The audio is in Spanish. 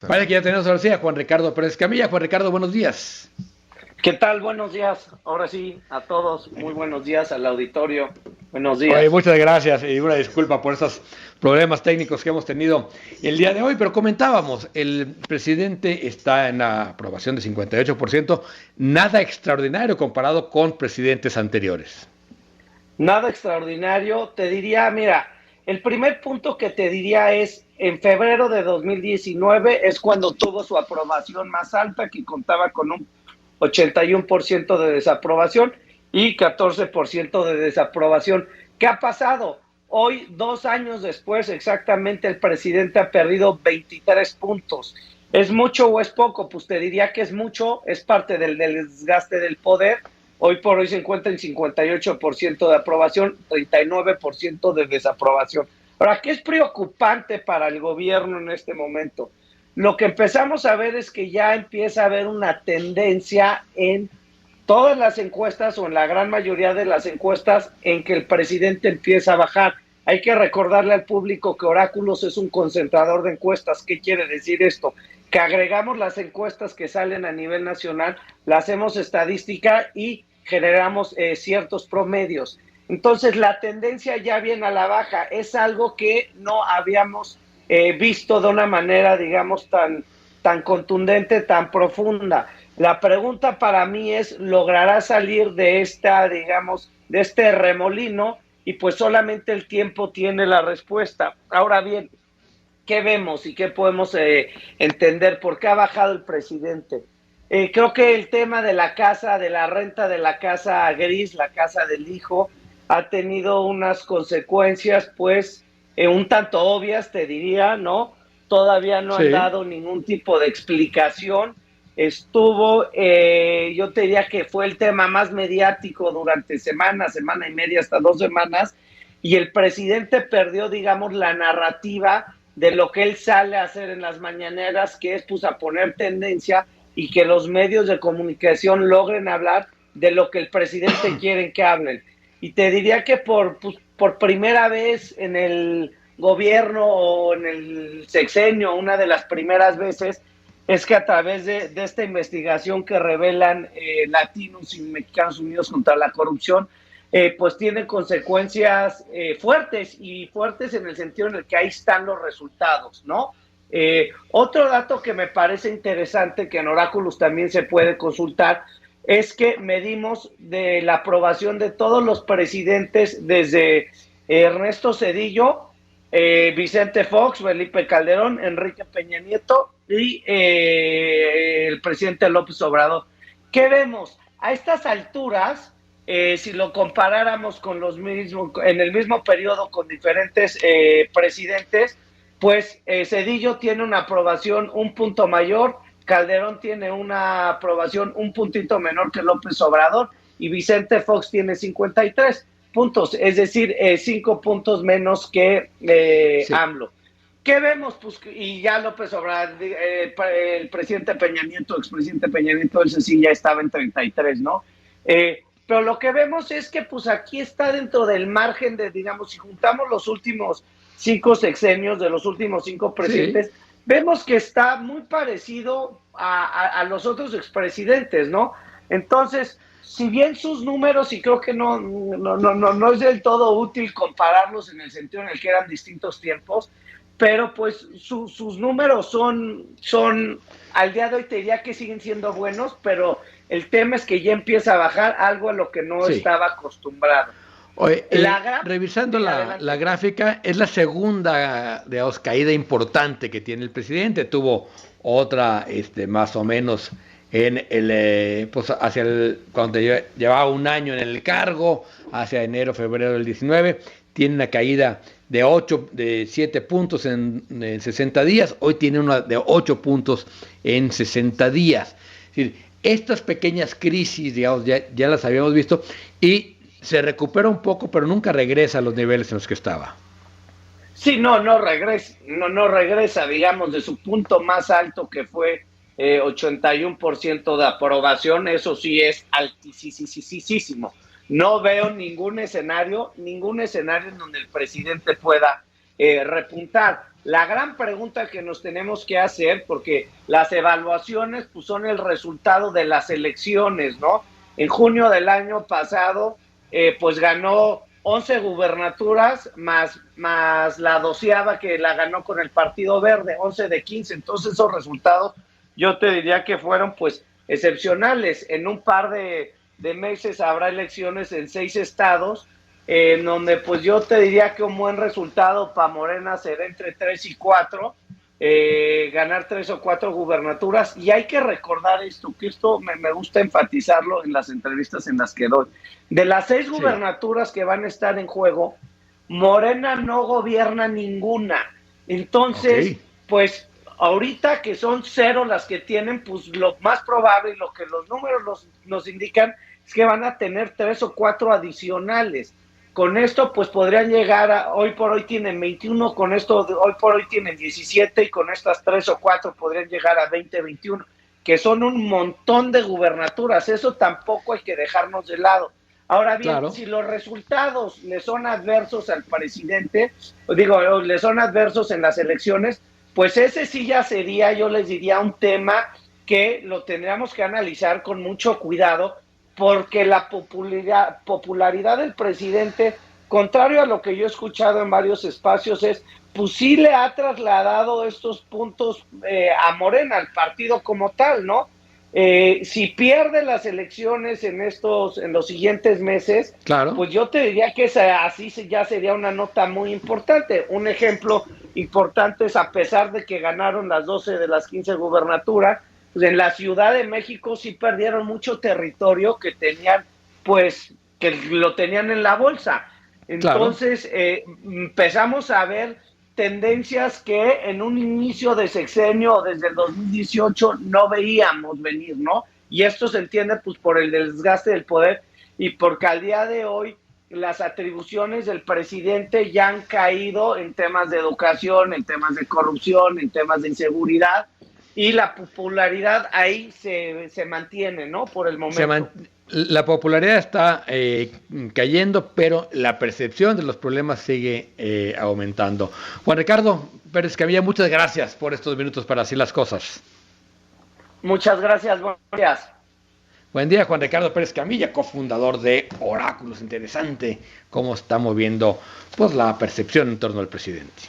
Parece que ya tenemos ahora sí a Juan Ricardo Pérez Camilla. Juan Ricardo, buenos días. ¿Qué tal? Buenos días. Ahora sí, a todos, muy buenos días al auditorio. Buenos Oye, días. muchas gracias y una disculpa por estos problemas técnicos que hemos tenido el día de hoy, pero comentábamos, el presidente está en la aprobación de 58%, nada extraordinario comparado con presidentes anteriores. Nada extraordinario. Te diría, mira, el primer punto que te diría es, en febrero de 2019 es cuando tuvo su aprobación más alta, que contaba con un 81% de desaprobación y 14% de desaprobación. ¿Qué ha pasado? Hoy, 2 años después, exactamente, el presidente ha perdido 23 puntos. ¿Es mucho o es poco? Pues te diría que es mucho, es parte del desgaste del poder. Hoy por hoy se encuentra en 58% de aprobación, 39% de desaprobación. Ahora, ¿qué es preocupante para el gobierno en este momento? Lo que empezamos a ver es que ya empieza a haber una tendencia en todas las encuestas o en la gran mayoría de las encuestas en que el presidente empieza a bajar. Hay que recordarle al público que Oráculos es un concentrador de encuestas. ¿Qué quiere decir esto? Que agregamos las encuestas que salen a nivel nacional, las hacemos estadística y generamos ciertos promedios. Entonces la tendencia ya viene a la baja. Es algo que no habíamos visto de una manera, digamos, tan contundente, tan profunda. La pregunta para mí es, ¿logrará salir de esta, digamos, de este remolino? Y pues solamente el tiempo tiene la respuesta. Ahora bien, ¿qué vemos y qué podemos entender? ¿Por qué ha bajado el presidente? Creo que el tema de la casa, de la renta de la casa gris, la casa del hijo, ha tenido unas consecuencias, pues, un tanto obvias, te diría, ¿no? Todavía no han Sí. dado ningún tipo de explicación. Estuvo, yo te diría que fue el tema más mediático durante semanas, semana y media, hasta 2 semanas, y el presidente perdió, digamos, la narrativa de lo que él sale a hacer en las mañaneras, que es pues a poner tendencia y que los medios de comunicación logren hablar de lo que el presidente quiere que hablen. Y te diría que por primera vez en el gobierno o en el sexenio, una de las primeras veces, es que a través de esta investigación que revelan Latinos y Mexicanos Unidos contra la Corrupción, pues tiene consecuencias fuertes y fuertes en el sentido en el que ahí están los resultados, ¿no? Otro dato que me parece interesante, que en Oráculos también se puede consultar, es que medimos de la aprobación de todos los presidentes desde Ernesto Zedillo, Vicente Fox, Felipe Calderón, Enrique Peña Nieto y el presidente López Obrador. ¿Qué vemos? A estas alturas, si lo comparáramos con los mismos, en el mismo periodo con diferentes presidentes, pues Zedillo tiene una aprobación un punto mayor, Calderón tiene una aprobación un puntito menor que López Obrador y Vicente Fox tiene 53 puntos, es decir, 5 puntos menos que Sí. AMLO. ¿Qué vemos? Pues, y ya López Obrador, el presidente Peña Nieto, expresidente Peña Nieto, ese sí ya estaba en 33, ¿no? Pero lo que vemos es que pues aquí está dentro del margen de, digamos, si juntamos los últimos 5 sexenios de los últimos 5 presidentes, Sí. vemos que está muy parecido a los otros expresidentes, ¿no? Entonces, si bien sus números, y creo que no es del todo útil compararlos en el sentido en el que eran distintos tiempos, pero pues sus números son, al día de hoy te diría que siguen siendo buenos, pero el tema es que ya empieza a bajar algo a lo que no Sí. estaba acostumbrado. Oye, La GAP, revisando la adelante. gráfica, es la segunda, digamos, caída importante que tiene el presidente. Tuvo otra, más o menos, pues hacia cuando llevaba un año en el cargo, hacia enero, febrero del 19, tiene una caída de 7 puntos en 60 días. Hoy tiene una de 8 puntos en 60 días. Es decir, estas pequeñas crisis, digamos, ya las habíamos visto y se recupera un poco, pero nunca regresa a los niveles en los que estaba. Sí, no regresa, digamos, de su punto más alto que fue 81% de aprobación, eso sí es altísimo. No veo ningún escenario en donde el presidente pueda repuntar. La gran pregunta que nos tenemos que hacer, porque las evaluaciones pues, son el resultado de las elecciones, ¿no? En junio del año pasado, pues ganó 11 gubernaturas más la 12ª que la ganó con el Partido Verde, 11 de 15. Entonces esos resultados yo te diría que fueron pues excepcionales. En un par de meses habrá elecciones en 6 estados, en donde pues yo te diría que un buen resultado para Morena será entre 3 y 4, ganar 3 o 4 gubernaturas. Y hay que recordar esto, que esto me gusta enfatizarlo en las entrevistas en las que doy. De las 6 gubernaturas que van a estar en juego, Morena no gobierna ninguna. Entonces, pues ahorita que son 0 las que tienen, pues lo más probable y lo que los números nos indican es que van a tener 3 o 4 adicionales. Con esto, pues podrían llegar hoy por hoy tienen 21, con esto hoy por hoy tienen 17 y con estas 3 o 4 podrían llegar a 20, 21, que son un montón de gubernaturas. Eso tampoco hay que dejarnos de lado. Ahora bien, si los resultados le son adversos al presidente, le son adversos en las elecciones, pues ese sí ya sería, yo les diría, un tema que lo tendríamos que analizar con mucho cuidado, porque la popularidad del presidente, contrario a lo que yo he escuchado en varios espacios, pues sí le ha trasladado estos puntos a Morena, al partido como tal, ¿no? Si pierde las elecciones en los siguientes meses, pues yo te diría que así ya sería una nota muy importante. Un ejemplo importante es, a pesar de que ganaron las 12 de las 15 gubernaturas, pues en la Ciudad de México sí perdieron mucho territorio que tenían, pues, que lo tenían en la bolsa. Entonces, empezamos a ver tendencias que en un inicio de sexenio, desde el 2018, no veíamos venir, ¿no? Y esto se entiende, pues, por el desgaste del poder y porque al día de hoy las atribuciones del presidente ya han caído en temas de educación, en temas de corrupción, en temas de inseguridad, y la popularidad ahí se mantiene, ¿no? Por el momento. La popularidad está cayendo, pero la percepción de los problemas sigue aumentando. Juan Ricardo Pérez Escamilla, muchas gracias por estos minutos para decir las cosas. Muchas gracias, buenos días. Buen día, Juan Ricardo Pérez Escamilla, cofundador de Oráculos. Interesante cómo está moviendo pues, la percepción en torno al presidente.